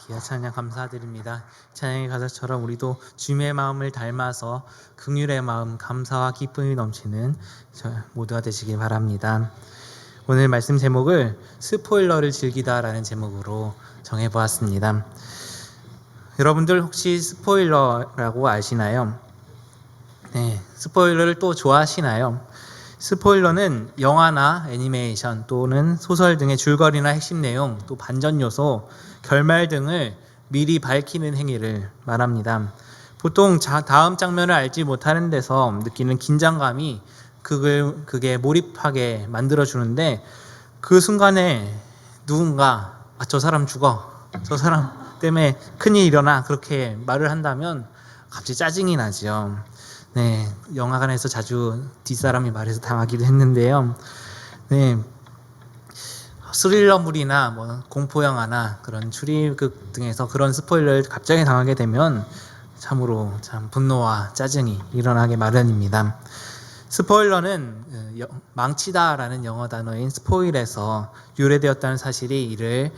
귀한 찬양 감사드립니다. 찬양의 가사처럼 우리도 주님의 마음을 닮아서 긍휼의 마음, 감사와 기쁨이 넘치는 모두가 되시길 바랍니다. 오늘 말씀 제목을 스포일러를 즐기다라는 제목으로 정해보았습니다. 여러분들 혹시 스포일러라고 아시나요? 네, 스포일러를 또 좋아하시나요? 스포일러는 영화나 애니메이션 또는 소설 등의 줄거리나 핵심 내용, 또 반전 요소, 결말 등을 미리 밝히는 행위를 말합니다. 보통 다음 장면을 알지 못하는 데서 느끼는 긴장감이 그게 몰입하게 만들어주는데, 그 순간에 누군가 저 사람 죽어, 저 사람 때문에 큰일이 일어나, 그렇게 말을 한다면 갑자기 짜증이 나죠. 네, 영화관에서 자주 뒷사람이 말해서 당하기도 했는데요. 네, 스릴러물이나 공포 영화나 그런 추리극 등에서 그런 스포일러를 갑자기 당하게 되면 참으로 분노와 짜증이 일어나게 마련입니다. 스포일러는 망치다라는 영어 단어인 스포일에서 유래되었다는 사실이 이를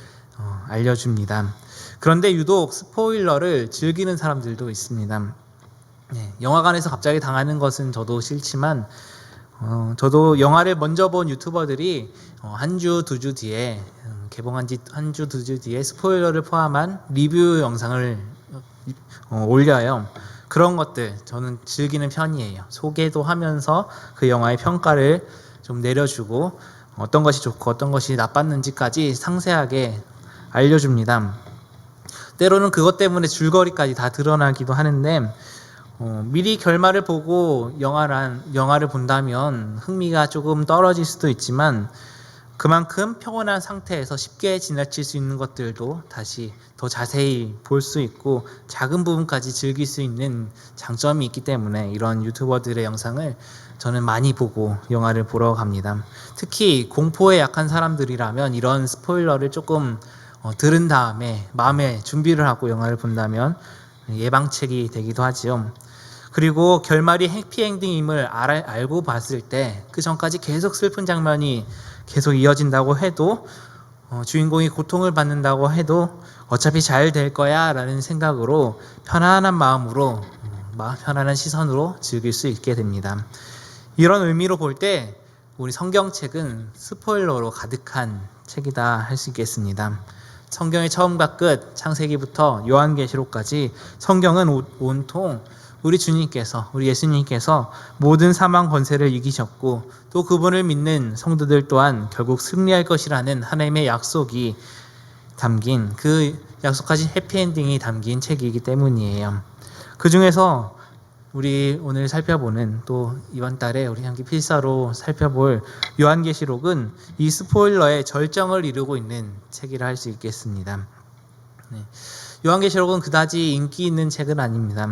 알려줍니다. 그런데 유독 스포일러를 즐기는 사람들도 있습니다. 네, 영화관에서 갑자기 당하는 것은 저도 싫지만 저도 영화를 먼저 본 유튜버들이 한 주, 두 주 뒤에 개봉한 지 한 주, 두 주 뒤에 스포일러를 포함한 리뷰 영상을 올려요. 그런 것들 저는 즐기는 편이에요. 소개도 하면서 그 영화의 평가를 좀 내려주고 어떤 것이 좋고 어떤 것이 나빴는지까지 상세하게 알려줍니다. 때로는 그것 때문에 줄거리까지 다 드러나기도 하는데, 미리 결말을 보고 영화를 본다면 흥미가 조금 떨어질 수도 있지만, 그만큼 평온한 상태에서 쉽게 지나칠 수 있는 것들도 다시 더 자세히 볼 수 있고 작은 부분까지 즐길 수 있는 장점이 있기 때문에 이런 유튜버들의 영상을 저는 많이 보고 영화를 보러 갑니다. 특히 공포에 약한 사람들이라면 이런 스포일러를 조금 들은 다음에 마음에 준비를 하고 영화를 본다면 예방책이 되기도 하지요. 그리고 결말이 해피엔딩임을 알고 봤을 때 그 전까지 계속 슬픈 장면이 계속 이어진다고 해도 주인공이 고통을 받는다고 해도 어차피 잘 될 거야 라는 생각으로 편안한 마음으로 편안한 시선으로 즐길 수 있게 됩니다. 이런 의미로 볼 때 우리 성경책은 스포일러로 가득한 책이다 할 수 있겠습니다. 성경의 처음과 끝, 창세기부터 요한계시록까지 성경은 온통 우리 주님께서, 우리 예수님께서 모든 사망 권세를 이기셨고 또 그분을 믿는 성도들 또한 결국 승리할 것이라는 하나님의 약속이 담긴, 그 약속하신 해피엔딩이 담긴 책이기 때문이에요. 그 중에서 우리 오늘 살펴보는, 또 이번 달에 우리 함께 필사로 살펴볼 요한계시록은 이 스포일러의 절정을 이루고 있는 책이라 할 수 있겠습니다. 네. 요한계시록은 그다지 인기 있는 책은 아닙니다.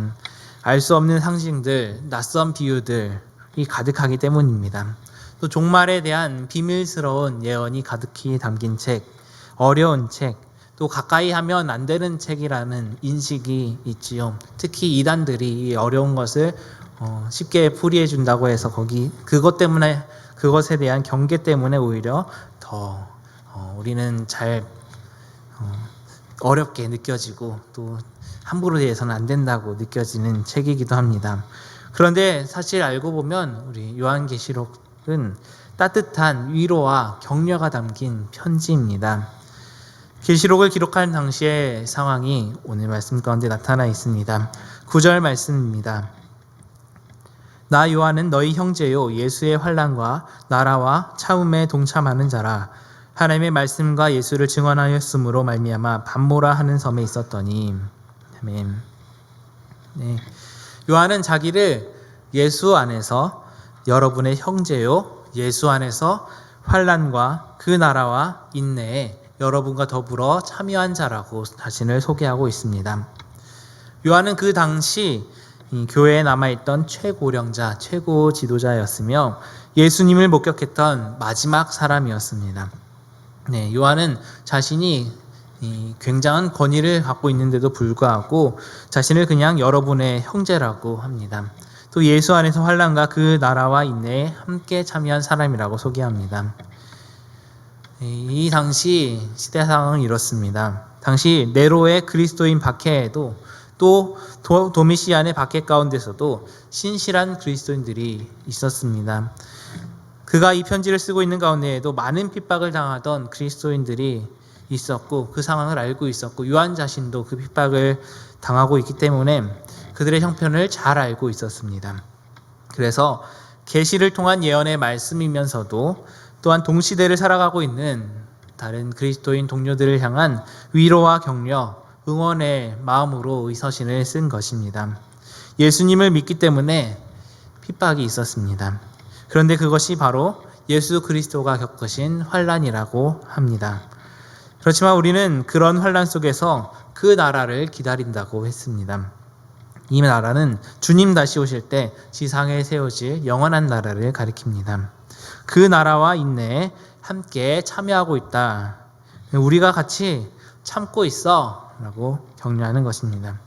알 수 없는 상징들, 낯선 비유들이 가득하기 때문입니다. 또 종말에 대한 비밀스러운 예언이 가득히 담긴 책, 어려운 책, 또 가까이 하면 안 되는 책이라는 인식이 있지요. 특히 이단들이 이 어려운 것을 쉽게 풀이해 준다고 해서 그것에 대한 경계 때문에 오히려 더 우리는 잘 어렵게 느껴지고 또 함부로 대해서는 안 된다고 느껴지는 책이기도 합니다. 그런데 사실 알고 보면 우리 요한계시록은 따뜻한 위로와 격려가 담긴 편지입니다. 계시록을 기록한 당시의 상황이 오늘 말씀 가운데 나타나 있습니다. 9절 말씀입니다. 나 요한은 너희 형제요 예수의 환난과 나라와 차움에 동참하는 자라. 하나님의 말씀과 예수를 증언하였으므로 말미암아 밤모라 하는 섬에 있었더니. 아멘. 네. 요한은 자기를 예수 안에서 여러분의 형제요 예수 안에서 환난과 그 나라와 인내에 여러분과 더불어 참여한 자라고 자신을 소개하고 있습니다. 요한은 그 당시 교회에 남아있던 최고령자, 최고 지도자였으며 예수님을 목격했던 마지막 사람이었습니다. 네, 요한은 자신이 굉장한 권위를 갖고 있는데도 불구하고 자신을 그냥 여러분의 형제라고 합니다. 또 예수 안에서 환난과 그 나라와 인내에 함께 참여한 사람이라고 소개합니다. 이 당시 시대 상황은 이렇습니다. 당시 네로의 그리스도인 박해에도 또 도미시안의 박해 가운데서도 신실한 그리스도인들이 있었습니다. 그가 이 편지를 쓰고 있는 가운데에도 많은 핍박을 당하던 그리스도인들이 있었고 그 상황을 알고 있었고 요한 자신도 그 핍박을 당하고 있기 때문에 그들의 형편을 잘 알고 있었습니다. 그래서 계시를 통한 예언의 말씀이면서도 또한 동시대를 살아가고 있는 다른 그리스도인 동료들을 향한 위로와 격려, 응원의 마음으로 이 서신을 쓴 것입니다. 예수님을 믿기 때문에 핍박이 있었습니다. 그런데 그것이 바로 예수 그리스도가 겪으신 환난이라고 합니다. 그렇지만 우리는 그런 환난 속에서 그 나라를 기다린다고 했습니다. 이 나라는 주님 다시 오실 때 지상에 세워질 영원한 나라를 가리킵니다. 그 나라와 인내에 함께 참여하고 있다. 우리가 같이 참고 있어 라고 격려하는 것입니다.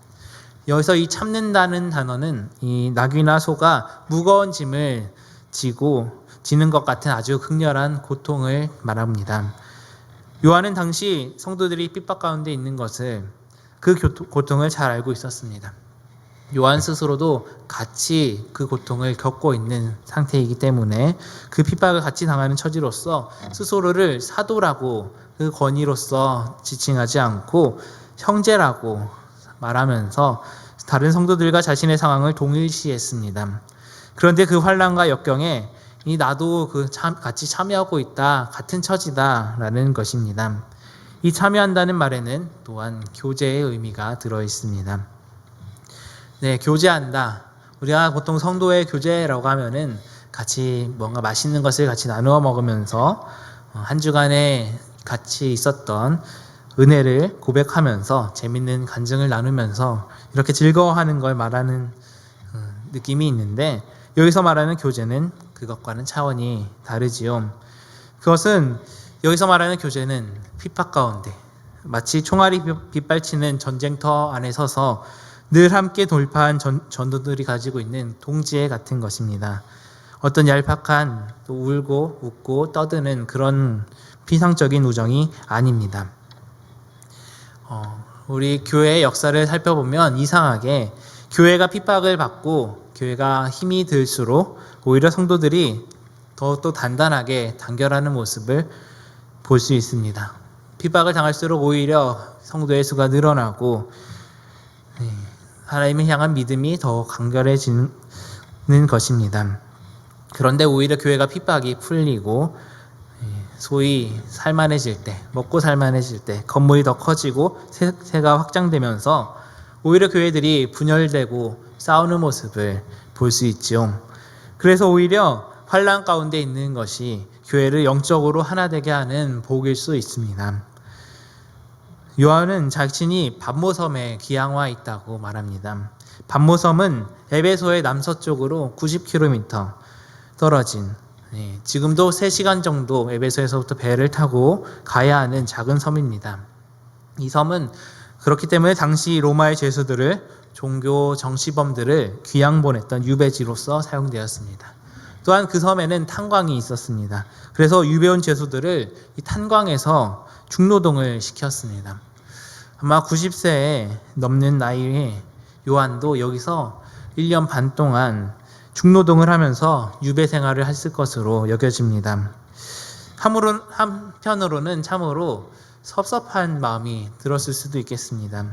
여기서 이 참는다는 단어는 이 나귀나 소가 무거운 짐을 지는 것 같은 아주 극렬한 고통을 말합니다. 요한은 당시 성도들이 핍박 가운데 있는 것을 그 고통을 잘 알고 있었습니다. 요한 스스로도 같이 그 고통을 겪고 있는 상태이기 때문에 그 핍박을 같이 당하는 처지로서 스스로를 사도라고 그 권위로서 지칭하지 않고 형제라고 말하면서 다른 성도들과 자신의 상황을 동일시했습니다. 그런데 그 환난과 역경에 나도 같이 참여하고 있다, 같은 처지다라는 것입니다. 이 참여한다는 말에는 또한 교제의 의미가 들어 있습니다. 네, 교제한다. 우리가 보통 성도의 교제라고 하면은 같이 뭔가 맛있는 것을 같이 나누어 먹으면서 한 주간에 같이 있었던 은혜를 고백하면서 재밌는 간증을 나누면서 이렇게 즐거워하는 걸 말하는 느낌이 있는데 여기서 말하는 교제는 그것과는 차원이 다르지요. 그것은 여기서 말하는 교제는 핍박 가운데 마치 총알이 빗발치는 전쟁터 안에 서서 늘 함께 돌파한 전도들이 가지고 있는 동지애 같은 것입니다. 어떤 얄팍한 또 울고 웃고 떠드는 그런 피상적인 우정이 아닙니다. 우리 교회의 역사를 살펴보면 이상하게 교회가 핍박을 받고 교회가 힘이 들수록 오히려 성도들이 더욱더 단단하게 단결하는 모습을 볼 수 있습니다. 핍박을 당할수록 오히려 성도의 수가 늘어나고 하나님을 향한 믿음이 더 강렬해지는 것입니다. 그런데 오히려 교회가 핍박이 풀리고 소위 살만해질 때, 먹고 살만해질 때 건물이 더 커지고 세가 확장되면서 오히려 교회들이 분열되고 싸우는 모습을 볼 수 있죠. 그래서 오히려 환난 가운데 있는 것이 교회를 영적으로 하나 되게 하는 복일 수 있습니다. 요한은 자신이 반모섬에 기양와 있다고 말합니다. 반모섬은 에베소의 남서쪽으로 90km 떨어진 지금도 3시간 정도 에베소에서부터 배를 타고 가야 하는 작은 섬입니다. 이 섬은 그렇기 때문에 당시 로마의 죄수들을 종교 정치범들을 귀양 보냈던 유배지로서 사용되었습니다. 또한 그 섬에는 탄광이 있었습니다. 그래서 유배온 죄수들을 이 탄광에서 중노동을 시켰습니다. 아마 90세에 넘는 나이에 요한도 여기서 1년 반 동안 중노동을 하면서 유배 생활을 했을 것으로 여겨집니다. 한편으로는 참으로 섭섭한 마음이 들었을 수도 있겠습니다.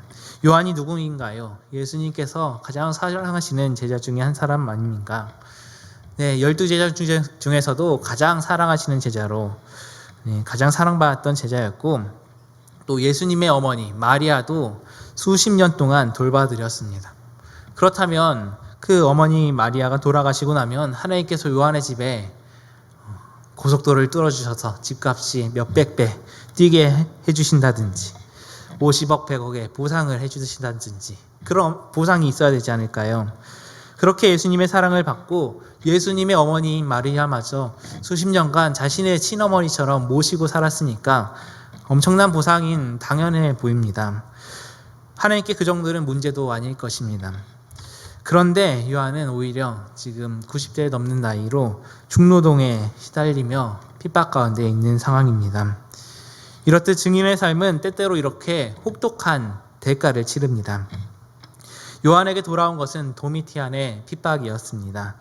요한이 누구인가요? 예수님께서 가장 사랑하시는 제자 중에 한 사람 아닙니까? 네, 12제자 중에서도 가장 사랑하시는 제자로 가장 사랑받았던 제자였고 또 예수님의 어머니 마리아도 수십 년 동안 돌봐드렸습니다. 그렇다면 그 어머니 마리아가 돌아가시고 나면 하나님께서 요한의 집에 고속도로를 뚫어주셔서 집값이 몇백 배 뛰게 해주신다든지 50억 100억의 보상을 해주신다든지 그런 보상이 있어야 되지 않을까요? 그렇게 예수님의 사랑을 받고 예수님의 어머니인 마리아마저 수십 년간 자신의 친어머니처럼 모시고 살았으니까 엄청난 보상인 당연해 보입니다. 하나님께 그 정도는 문제도 아닐 것입니다. 그런데 요한은 오히려 지금 90세에 넘는 나이로 중노동에 시달리며 핍박 가운데 있는 상황입니다. 이렇듯 증인의 삶은 때때로 이렇게 혹독한 대가를 치릅니다. 요한에게 돌아온 것은 도미티안의 핍박이었습니다.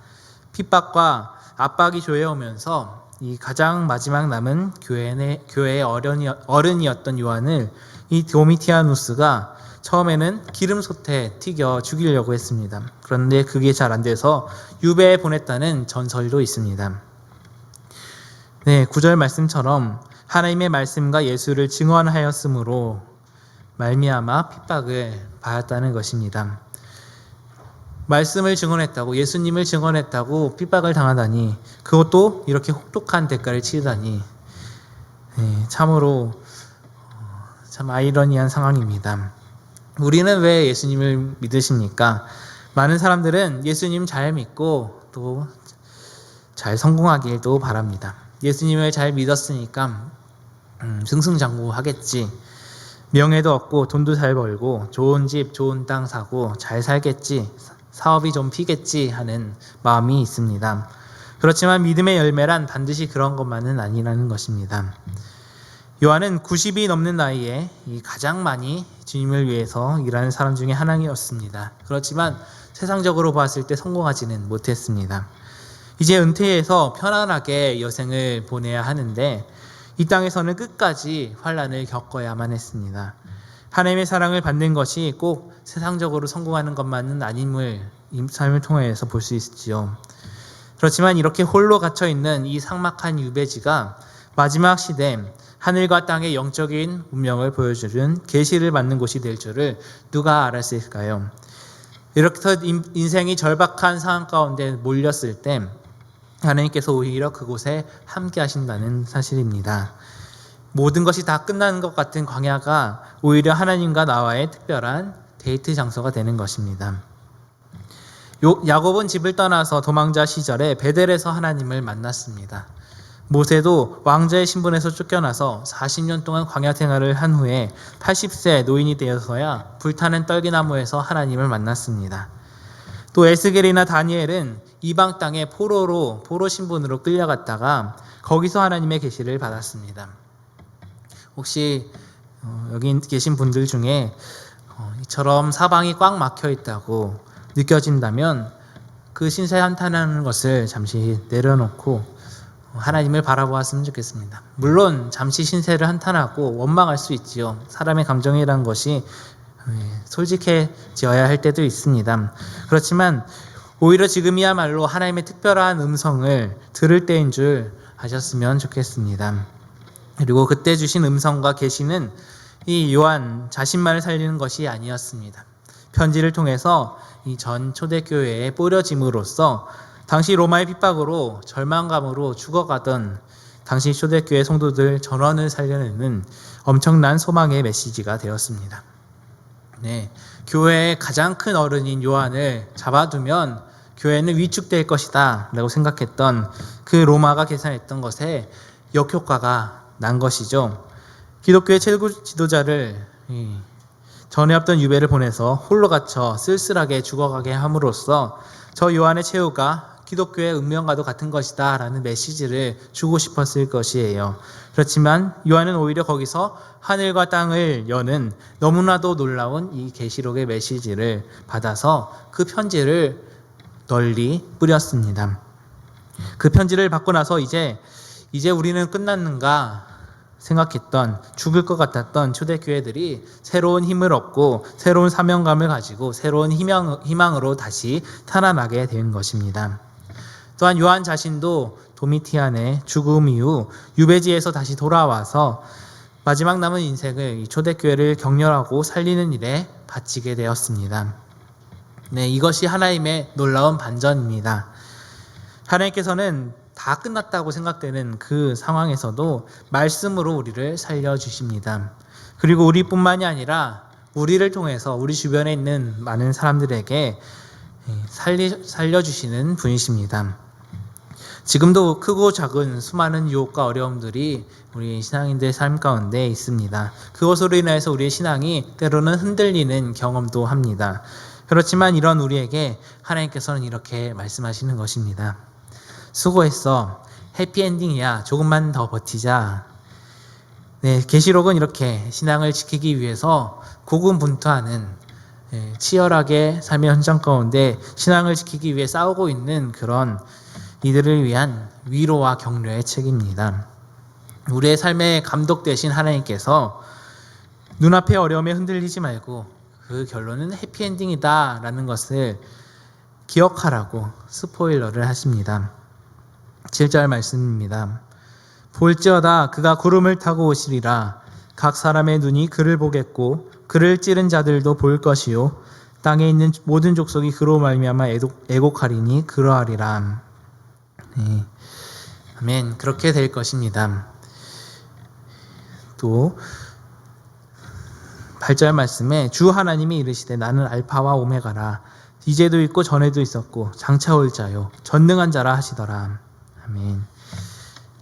핍박과 압박이 조여오면서 이 가장 마지막 남은 교회의 어른이었던 요한을 이 도미티아누스가 처음에는 기름솥에 튀겨 죽이려고 했습니다. 그런데 그게 잘 안 돼서 유배에 보냈다는 전설도 있습니다. 네, 9절 말씀처럼 하나님의 말씀과 예수를 증언하였으므로 말미암아 핍박을 받았다는 것입니다. 말씀을 증언했다고, 예수님을 증언했다고 핍박을 당하다니, 그것도 이렇게 혹독한 대가를 치르다니, 참으로 참 아이러니한 상황입니다. 우리는 왜 예수님을 믿으십니까? 많은 사람들은 예수님 잘 믿고 또 잘 성공하길도 바랍니다. 예수님을 잘 믿었으니까 승승장구하겠지, 명예도 얻고 돈도 잘 벌고 좋은 집 좋은 땅 사고 잘 살겠지, 사업이 좀 피겠지 하는 마음이 있습니다. 그렇지만 믿음의 열매란 반드시 그런 것만은 아니라는 것입니다. 요한은 90이 넘는 나이에 가장 많이 주님을 위해서 일하는 사람 중에 하나였습니다. 그렇지만 세상적으로 봤을 때 성공하지는 못했습니다. 이제 은퇴해서 편안하게 여생을 보내야 하는데 이 땅에서는 끝까지 환난을 겪어야만 했습니다. 하나님의 사랑을 받는 것이 꼭 세상적으로 성공하는 것만은 아님을 이 삶을 통해서 볼 수 있지요. 그렇지만 이렇게 홀로 갇혀있는 이 삭막한 유배지가 마지막 시대 하늘과 땅의 영적인 운명을 보여주는 계시를 받는 곳이 될 줄을 누가 알았을까요? 이렇게 인생이 절박한 상황 가운데 몰렸을 때 하나님께서 오히려 그곳에 함께 하신다는 사실입니다. 모든 것이 다 끝나는 것 같은 광야가 오히려 하나님과 나와의 특별한 데이트 장소가 되는 것입니다. 야곱은 집을 떠나서 도망자 시절에 베델에서 하나님을 만났습니다. 모세도 왕자의 신분에서 쫓겨나서 40년 동안 광야 생활을 한 후에 80세 노인이 되어서야 불타는 떨기나무에서 하나님을 만났습니다. 또 에스겔이나 다니엘은 이방 땅에 포로 신분으로 끌려갔다가 거기서 하나님의 계시를 받았습니다. 혹시 여기 계신 분들 중에 이처럼 사방이 꽉 막혀 있다고 느껴진다면 그 신세 한탄하는 것을 잠시 내려놓고 하나님을 바라보았으면 좋겠습니다. 물론 잠시 신세를 한탄하고 원망할 수 있지요. 사람의 감정이란 것이 솔직해져야 할 때도 있습니다. 그렇지만 오히려 지금이야말로 하나님의 특별한 음성을 들을 때인 줄 아셨으면 좋겠습니다. 그리고 그때 주신 음성과 계시는 이 요한 자신만을 살리는 것이 아니었습니다. 편지를 통해서 이 전 초대교회에 뿌려짐으로써 당시 로마의 핍박으로 절망감으로 죽어가던 당시 초대교회 성도들 전원을 살려내는 엄청난 소망의 메시지가 되었습니다. 네, 교회의 가장 큰 어른인 요한을 잡아두면 교회는 위축될 것이다 라고 생각했던 그 로마가 계산했던 것에 역효과가 난 것이죠. 기독교의 최고 지도자를 전에 없던 유배를 보내서 홀로 갇혀 쓸쓸하게 죽어가게 함으로써 저 요한의 최후가 기독교의 운명과도 같은 것이다 라는 메시지를 주고 싶었을 것이에요. 그렇지만 요한은 오히려 거기서 하늘과 땅을 여는 너무나도 놀라운 이 계시록의 메시지를 받아서 그 편지를 널리 뿌렸습니다. 그 편지를 받고 나서 이제 우리는 끝났는가 생각했던, 죽을 것 같았던 초대교회들이 새로운 힘을 얻고 새로운 사명감을 가지고 새로운 희망으로 다시 살아나게 된 것입니다. 또한 요한 자신도 도미티안의 죽음 이후 유배지에서 다시 돌아와서 마지막 남은 인생을 이 초대교회를 격렬하고 살리는 일에 바치게 되었습니다. 네, 이것이 하나님의 놀라운 반전입니다. 하나님께서는 다 끝났다고 생각되는 그 상황에서도 말씀으로 우리를 살려주십니다. 그리고 우리뿐만이 아니라 우리를 통해서 우리 주변에 있는 많은 사람들에게 살려주시는 분이십니다. 지금도 크고 작은 수많은 유혹과 어려움들이 우리 신앙인들의 삶 가운데 있습니다. 그것으로 인해서 우리의 신앙이 때로는 흔들리는 경험도 합니다. 그렇지만 이런 우리에게 하나님께서는 이렇게 말씀하시는 것입니다. 수고했어. 해피엔딩이야. 조금만 더 버티자. 네, 계시록은 이렇게 신앙을 지키기 위해서 고군분투하는 치열하게 삶의 현장 가운데 신앙을 지키기 위해 싸우고 있는 그런 이들을 위한 위로와 격려의 책입니다. 우리의 삶에 감독되신 하나님께서 눈앞의 어려움에 흔들리지 말고 그 결론은 해피엔딩이다 라는 것을 기억하라고 스포일러를 하십니다. 7절 말씀입니다. 볼지어다 그가 구름을 타고 오시리라. 각 사람의 눈이 그를 보겠고 그를 찌른 자들도 볼 것이요 땅에 있는 모든 족속이 그로 말미암아 애곡하리니 그러하리라. 네. 아멘. 그렇게 될 것입니다. 또 8절 말씀에 주 하나님이 이르시되 나는 알파와 오메가라. 이제도 있고 전에도 있었고 장차 올 자요 전능한 자라 하시더라. 아멘.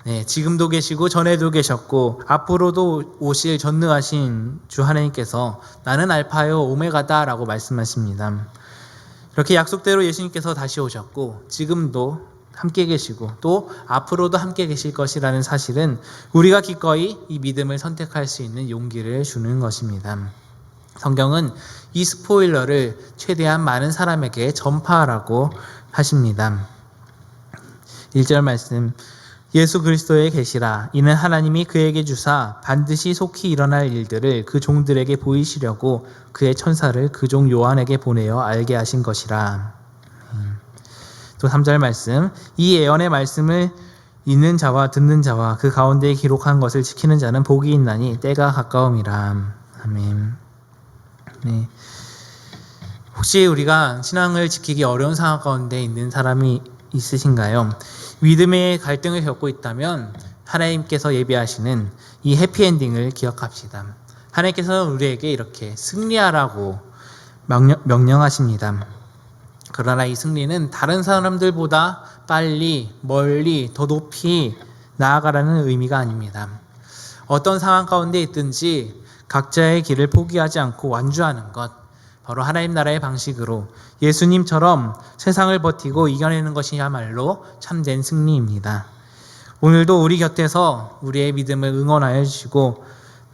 네, 지금도 계시고 전에도 계셨고 앞으로도 오실 전능하신 주 하나님께서 나는 알파요 오메가다 라고 말씀하십니다. 이렇게 약속대로 예수님께서 다시 오셨고 지금도 함께 계시고 또 앞으로도 함께 계실 것이라는 사실은 우리가 기꺼이 이 믿음을 선택할 수 있는 용기를 주는 것입니다. 성경은 이 스포일러를 최대한 많은 사람에게 전파하라고 하십니다. 1절 말씀 예수 그리스도의 계시라. 이는 하나님이 그에게 주사 반드시 속히 일어날 일들을 그 종들에게 보이시려고 그의 천사를 그 종 요한에게 보내어 알게 하신 것이라. 또 3절 말씀 이 예언의 말씀을 읽는 자와 듣는 자와 그 가운데에 기록한 것을 지키는 자는 복이 있나니 때가 가까움이라. 아멘. 네. 혹시 우리가 신앙을 지키기 어려운 상황 가운데 있는 사람이 있으신가요? 믿음의 갈등을 겪고 있다면 하나님께서 예비하시는 이 해피엔딩을 기억합시다. 하나님께서 우리에게 이렇게 승리하라고 명령하십니다. 그러나 이 승리는 다른 사람들보다 빨리, 멀리, 더 높이 나아가라는 의미가 아닙니다. 어떤 상황 가운데 있든지 각자의 길을 포기하지 않고 완주하는 것, 바로 하나님 나라의 방식으로 예수님처럼 세상을 버티고 이겨내는 것이야말로 참된 승리입니다. 오늘도 우리 곁에서 우리의 믿음을 응원하여 주시고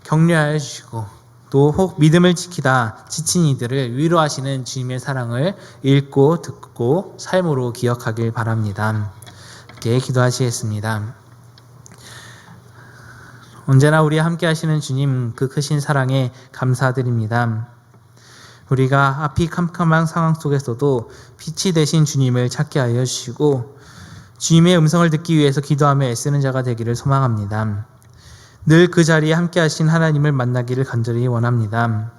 격려하여 주시고 또 혹 믿음을 지키다 지친 이들을 위로하시는 주님의 사랑을 읽고 듣고 삶으로 기억하길 바랍니다. 함께 기도하시겠습니다. 언제나 우리와 함께 하시는 주님 그 크신 사랑에 감사드립니다. 우리가 앞이 캄캄한 상황 속에서도 빛이 되신 주님을 찾게 하여 주시고 주님의 음성을 듣기 위해서 기도하며 애쓰는 자가 되기를 소망합니다. 늘 그 자리에 함께 하신 하나님을 만나기를 간절히 원합니다.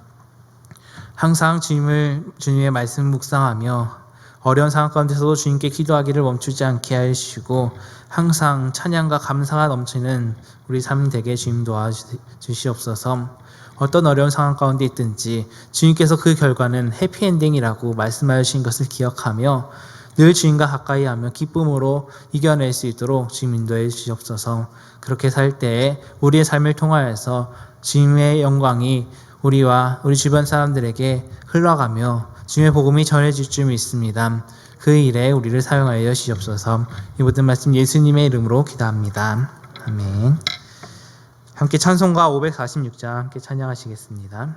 항상 주님의 말씀 묵상하며 어려운 상황 가운데서도 주님께 기도하기를 멈추지 않게 하여 주시고 항상 찬양과 감사가 넘치는 우리 삶 되게 주님 도와주시옵소서. 어떤 어려운 상황 가운데 있든지 주님께서 그 결과는 해피엔딩이라고 말씀하여 주신 것을 기억하며 늘 주님과 가까이 하며 기쁨으로 이겨낼 수 있도록 주님 인도해 주시옵소서. 그렇게 살 때에 우리의 삶을 통하여서 주님의 영광이 우리와 우리 주변 사람들에게 흘러가며 주님의 복음이 전해질 줄 믿습니다. 그 일에 우리를 사용하여 주시옵소서. 이 모든 말씀 예수님의 이름으로 기도합니다. 아멘. 함께 찬송가 546장 함께 찬양하시겠습니다.